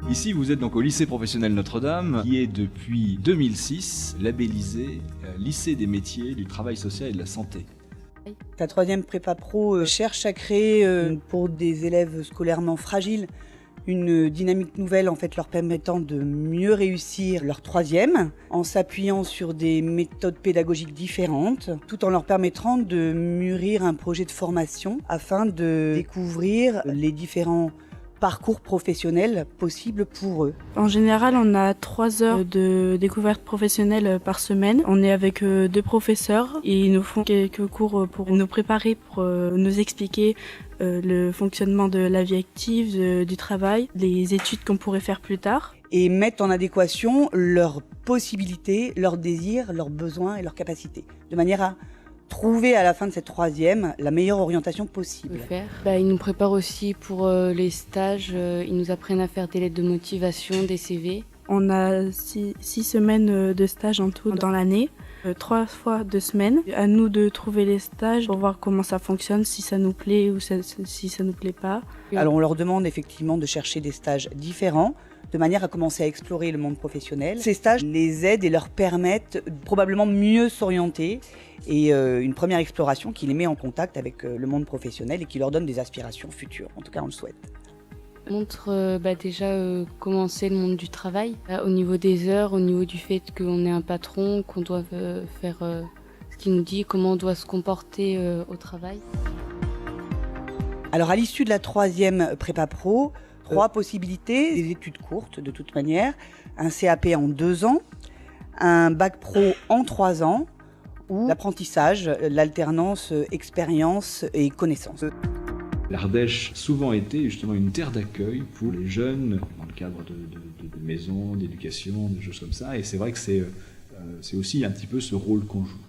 Ici, vous êtes donc au lycée professionnel Notre-Dame, qui est depuis 2006 labellisé lycée des métiers, du travail social et de la santé. La troisième prépa pro cherche à créer pour des élèves scolairement fragiles une dynamique nouvelle en fait leur permettant de mieux réussir leur troisième en s'appuyant sur des méthodes pédagogiques différentes tout en leur permettant de mûrir un projet de formation afin de découvrir les différents parcours professionnels possibles pour eux. En général, on a 3 heures de découverte professionnelle par semaine. On est avec 2 professeurs et ils nous font quelques cours pour nous préparer, pour nous expliquer le fonctionnement de la vie active, du travail, les études qu'on pourrait faire plus tard. Et mettre en adéquation leurs possibilités, leurs désirs, leurs besoins et leurs capacités, de manière à trouver à la fin de cette troisième la meilleure orientation possible. Ils nous préparent aussi pour les stages, ils nous apprennent à faire des lettres de motivation, des CV. On a 6 semaines de stage en tout dans l'année, 3 fois 2 semaines. À nous de trouver les stages pour voir comment ça fonctionne, si ça nous plaît ou si ça nous plaît pas. Alors on leur demande effectivement de chercher des stages différents, de manière à commencer à explorer le monde professionnel. Ces stages les aident et leur permettent probablement mieux s'orienter et une première exploration qui les met en contact avec le monde professionnel et qui leur donne des aspirations futures. En tout cas, on le souhaite. On montre déjà comment c'est le monde du travail, au niveau des heures, au niveau du fait qu'on est un patron, qu'on doit faire ce qu'il nous dit, comment on doit se comporter au travail. Alors à l'issue de la troisième prépa pro, 3 possibilités, des études courtes de toute manière, un CAP en 2 ans, un bac pro en 3 ans, ou l'apprentissage, l'alternance, expérience et connaissance. L'Ardèche a souvent été justement une terre d'accueil pour les jeunes, dans le cadre de maisons, d'éducation, de choses comme ça, et c'est vrai que c'est aussi un petit peu ce rôle qu'on joue.